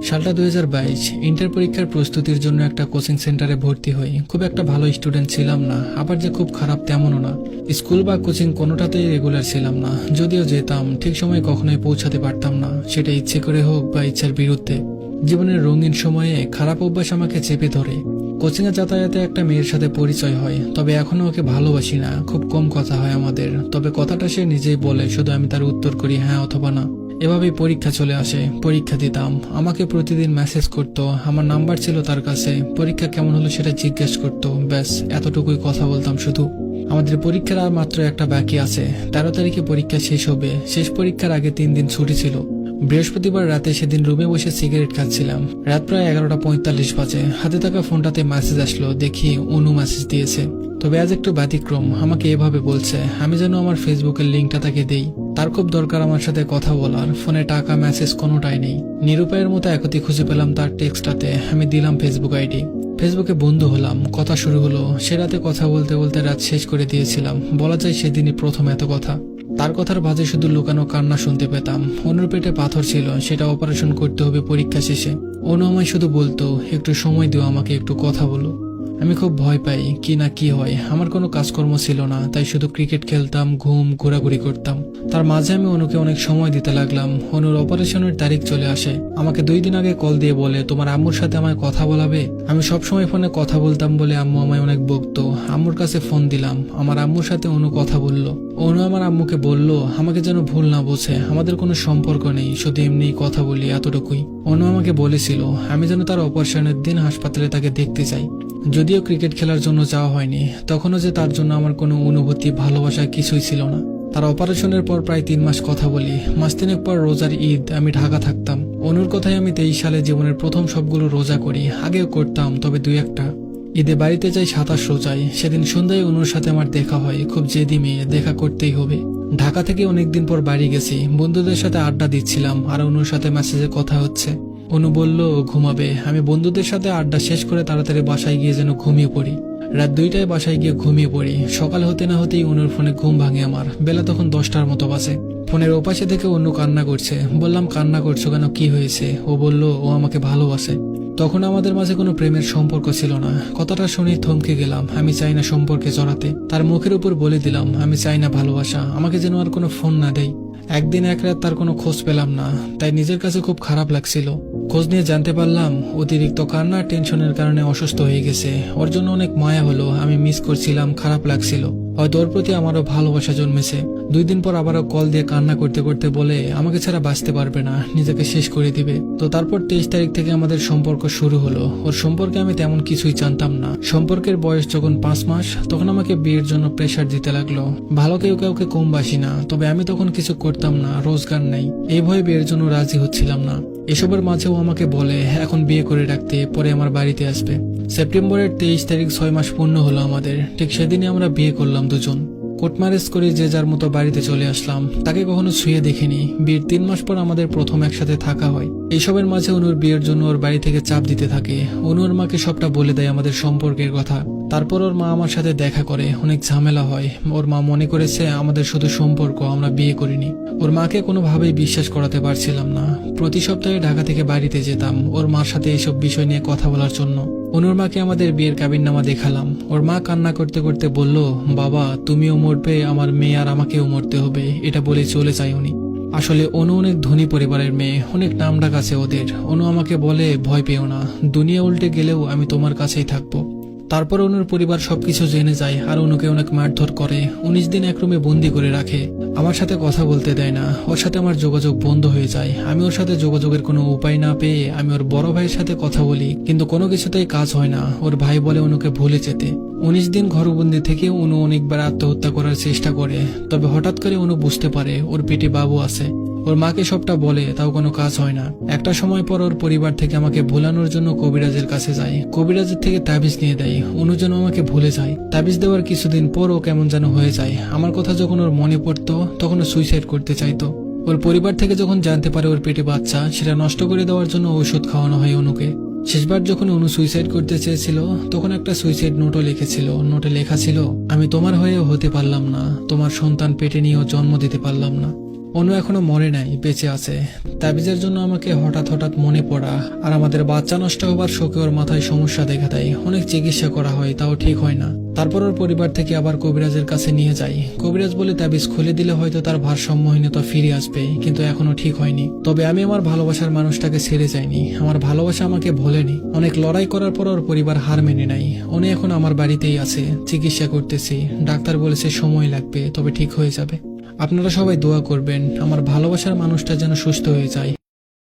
সালটা 2022। ইন্টার পরীক্ষার প্রস্তুতির জন্য একটা কোচিং সেন্টারে ভর্তি হই। খুব একটা ভালো স্টুডেন্ট ছিলাম না, আবার যে খুব খারাপ তেমনও না। স্কুল বা কোচিং কোনোটাতেই রেগুলার ছিলাম না, যদিও যেতাম ঠিক সময়ে কখনোই পৌঁছাতে পারতাম না, সেটা ইচ্ছে করে হোক বা ইচ্ছার বিরুদ্ধে। জীবনের রঙিন সময়ে খারাপ অভ্যাস আমাকে চেপে ধরে। কোচিংয়ে যাতায়াতে একটা মেয়ের সাথে পরিচয় হয়, তবে এখনো ওকে ভালোবাসি না, খুব কম কথা হয় আমাদের। তবে কথাটা সে নিজেই বলে, শুধু আমি তার উত্তর করি হ্যাঁ অথবা না। এভাবেই পরীক্ষা চলে আসে, পরীক্ষা দিতাম। আমাকে প্রতিদিন মেসেজ করতো, আমার নাম্বার ছিল তার কাছে, পরীক্ষা কেমন হলো সেটা জিজ্ঞেস করতো, ব্যাস এতটুকুই কথা বলতাম শুধু। আমাদের পরীক্ষার আর মাত্র একটা বাকি আছে, 13 তারিখে পরীক্ষা শেষ হবে। শেষ পরীক্ষার আগে 3 দিন ছুটি ছিল। বৃহস্পতিবার রাতে সেদিন রুমে বসে সিগারেট খাচ্ছিলাম। রাত প্রায় 11:45 বাজে। হাতে থাকা ফোনটাতে মেসেজ আসলো, দেখি অনু মেসেজ দিয়েছে। তবে আজ একটু ব্যতিক্রম, আমাকে এভাবে বলছে আমি যেন আমার ফেসবুকের লিঙ্কটা তাকে দেই। তার খুব দরকার আমার সাথে কথা বলার। ফোনে টাকা মেসেজ কোনোটাই নেই। নিরুপায়ের মতো একতি খুঁজে পেলাম তার টেক্সটটাতে। আমি দিলাম ফেসবুক আইডি। ফেসবুকে বন্ধু হলাম, কথা শুরু হলো। সে রাতে কথা বলতে বলতে রাত শেষ করে দিয়েছিলাম। বলা যায় সেদিনই প্রথম এত কথা। তার কথার বাজে শুধু লুকানো কান্না শুনতে পেতাম। অনুর পেটে পাথর ছিল, সেটা অপারেশন করতে হবে পরীক্ষা শেষে। অনু আমায় শুধু বলতো একটু সময় দিও আমাকে, একটু কথা বলো। আমি খুব ভয় পাই, কি না কি হয়। আমার কোনো কাজকর্ম ছিল না, তাই শুধু ক্রিকেট খেলতাম, ঘোরাঘুরি করতাম। তার মাঝে আমি অনুকে অনেক সময় দিতে লাগলাম। অনুর অপারেশনের তারিখ চলে আসে। আমাকে 2 দিন আগে কল দিয়ে বলে তোমার আম্মুর সাথে আমায় কথা বলাবে। আমি সবসময় ফোনে কথা বলতাম বলে আম্মু আমায় অনেক বকতো। আম্মুর কাছে ফোন দিলাম, আমার আম্মুর সাথে অনু কথা বলল। অনু আমার আম্মুকে বলল আমাকে যেন ভুল না বোঝে, আমাদের কোনো সম্পর্ক নেই, শুধু এমনিই কথা বলি, এতটুকুই। অনু আমাকে বলেছিল আমি যেন তার অপারেশনের দিন হাসপাতালে তাকে দেখতে চাই। যদিও ক্রিকেট খেলার জন্য যাওয়া হয়নি, তখনও যে তার জন্য আমার কোনো অনুভূতি ভালোবাসা কিছুই ছিল না। তার অপারেশনের পর প্রায় 3 মাস কথা বলি। মাস 3 পর রোজার ঈদ আমি ঢাকা থাকতাম। অনুর কথায় আমি 23 সালে জীবনের প্রথম সবগুলো রোজা করি। আগেও করতাম, তবে 2-1টা। ঈদে বাড়িতে যাই 27 রোজায়। সেদিন সন্ধ্যায় অনুর সাথে আমার দেখা হয়। খুব জেদি মেয়ে, দেখা করতেই হবে। ঢাকা থেকে অনেকদিন পর বাড়ি গেছি। বন্ধুদের সাথে আড্ডা দিচ্ছিলাম আর অনুর সাথে মেসেজে কথা হচ্ছে। অনু বলল ঘুমাবে। আমি বন্ধুদের সাথে আড্ডা শেষ করে তাড়াতাড়ি বাসায় গিয়ে যেন ঘুমিয়ে পড়ি। রাত 2টায় বাসায় গিয়ে ঘুমিয়ে পড়ি। সকাল হতে না হতেই অনুর ফোনে ঘুম ভাঙে আমার। বেলা তখন 10টার মতো বাজে। ফোনের ওপাশে থেকে অনু কান্না করছে। বললাম কান্না করছো কেন, কি হয়েছে? ও বলল ও আমাকে ভালোবাসে। তখন আমাদের মাঝে কোনো প্রেমের সম্পর্ক ছিল না। কথাটা শুনে থমকে গেলাম। আমি চাই না সম্পর্কে জড়াতে। তার মুখের উপর বলে দিলাম আমি চাই না ভালোবাসা, আমাকে যেন আর কোনো ফোন না দেয়। একদিন এক রাত তার কোনো খোঁজ পেলাম না, তাই নিজের কাছে খুব খারাপ লাগছিল। খোঁজ নিয়ে জানতে পারলাম অতিরিক্ত কান্না টেনশনের কারণে অসুস্থ হয়ে গেছে। ওর জন্য অনেক মায়া হলো, আমি মিস করছিলাম, খারাপ লাগছিল। হয়তো ওর প্রতি আমারও ভালোবাসা জন্মেছে। 2 দিন পর আবারও কল দিয়ে কান্না করতে করতে বলে আমাকে ছাড়া বাঁচতে পারবে না, নিজেকে শেষ করে দিবে। তো তারপর 23 তারিখ থেকে আমাদের সম্পর্ক শুরু হলো। ওর সম্পর্কে আমি তেমন কিছুই জানতাম না। সম্পর্কের বয়স যখন 5 মাস, তখন আমাকে বিয়ের জন্য প্রেশার দিতে লাগলো। ভালো কেউ কাউকে কম বাসি না, তবে আমি তখন কিছু করতাম না, রোজগার নেই। এই ভয়ে বিয়ের জন্য রাজি হচ্ছিলাম না। এসবের মাঝেও আমাকে বলে এখন বিয়ে করে রাখতে, পরে আমার বাড়িতে আসবে। সেপ্টেম্বরের 23 তারিখ 6 মাস পূর্ণ হলো আমাদের। ঠিক সেদিনই আমরা বিয়ে করলাম দুজন। কোর্ট ম্যারেজ করে যে যার মতো বাড়িতে চলে আসলাম। তাকে কখনো ছুঁয়ে দেখিনি। বিয়ের 3 মাস পর আমাদের প্রথম একসাথে থাকা হয়। এইসবের মাঝে অনুর বিয়ের জন্য ওর বাড়ি থেকে চাপ দিতে থাকে। অনুর মাকে সবটা বলে দেয় আমাদের সম্পর্কের কথা। তারপর ওর মা আমার সাথে দেখা করে, অনেক ঝামেলা হয়। ওর মা মনে করেছে আমাদের শুধু সম্পর্ক, আমরা বিয়ে করিনি। ওর মাকে কোনোভাবেই বিশ্বাস করাতে পারছিলাম না। প্রতি সপ্তাহে ঢাকা থেকে বাড়িতে যেতাম ওর মার সাথে এইসব বিষয় নিয়ে কথা বলার জন্য। অনুর মাকে আমাদের বিয়ের কাবিননামা দেখালাম। ওর মা কান্না করতে করতে বলল বাবা তুমিও মরবে, আমার মেয়ে আর আমাকেও মরতে হবে, এটা বলে চলে যায় উনি। আসলে অনু অনেক ধনী পরিবারের মেয়ে, অনেক নামডাক আছে ওদের। অনু আমাকে বলে ভয় পেও না, দুনিয়া উল্টে গেলেও আমি তোমার কাছেই থাকবো। তারপর অনুর পরিবার সবকিছু জেনে যায় আর অনুকে অনেক মারধর করে। 19 দিন এক রুমে বন্দি করে রাখে। আমার সাথে কথা বলতে দেয় না। ওর সাথে আমার যোগাযোগ বন্ধ হয়ে যায়। আমি ওর সাথে যোগাযোগের কোনো উপায় না পেয়ে আমি ওর বড় ভাইয়ের সাথে কথা বলি, কিন্তু কোনো কিছুতেই কাজ হয় না। ওর ভাই বলে অনুকে ভুলে যেতে। 19 দিন ঘরবন্দি থেকে অনু অনেকবার আত্মহত্যা করার চেষ্টা করে, তবে হঠাৎ করে অনু বুঝতে পারে ওর পেটে বাবু আছে। ওর মাকে সবটা বলে, তাও কোনো কাজ হয় না। একটা সময় পর ওর পরিবার থেকে আমাকে ভুলানোর জন্য কবিরাজের কাছে যায়। কবিরাজের থেকে তাবিজ নিয়ে দেয়, অনু যেন আমাকে ভুলে যায়। তাবিজ দেওয়ার কিছুদিন পর ও কেমন যেন হয়ে যায়। আমার কথা যখন ওর মনে পড়তো তখন ও সুইসাইড করতে চাইতো। ওর পরিবার থেকে যখন জানতে পারে ওর পেটে বাচ্চা, সেটা নষ্ট করে দেওয়ার জন্য ওষুধ খাওয়ানো হয় অনুকে। শেষবার যখন অনু সুইসাইড করতে চেয়েছিল তখন একটা সুইসাইড নোটও লিখেছিল। নোটে লেখা ছিল আমি তোমার হয়েও হতে পারলাম না, তোমার সন্তান পেটে নিয়েও জন্ম দিতে পারলাম না। অনু এখনো মরে নাই, বেঁচে আছে। তাবিজের জন্য আমাকে হঠাৎ হঠাৎ মনে পড়া আর আমাদের বাচ্চা নষ্ট হবার শোকে ওর মাথায় সমস্যা দেখা দেয়। অনেক চিকিৎসা করা হয়, তাও ঠিক হয় না। তারপর ওর পরিবার থেকে আবার কবিরাজের কাছে নিয়ে যাই। কবিরাজ বলে তাবিজ খুলে দিলে হয়তো তার ভারসাম্যহীনতা ফিরে আসবে, কিন্তু এখনো ঠিক হয়নি। তবে আমি আমার ভালোবাসার মানুষটাকে ছেড়ে যাইনি। আমার ভালোবাসা আমাকে ভোলেনি। অনেক লড়াই করার পর ওর পরিবার হার মেনে নাই। উনি এখন আমার বাড়িতেই আছে, চিকিৎসা করতেছি। ডাক্তার বলেছে সময় লাগবে, তবে ঠিক হয়ে যাবে। আপনারা সবাই দোয়া করবেন আমার ভালোবাসার মানুষটা যেন সুস্থ হয়ে যায়।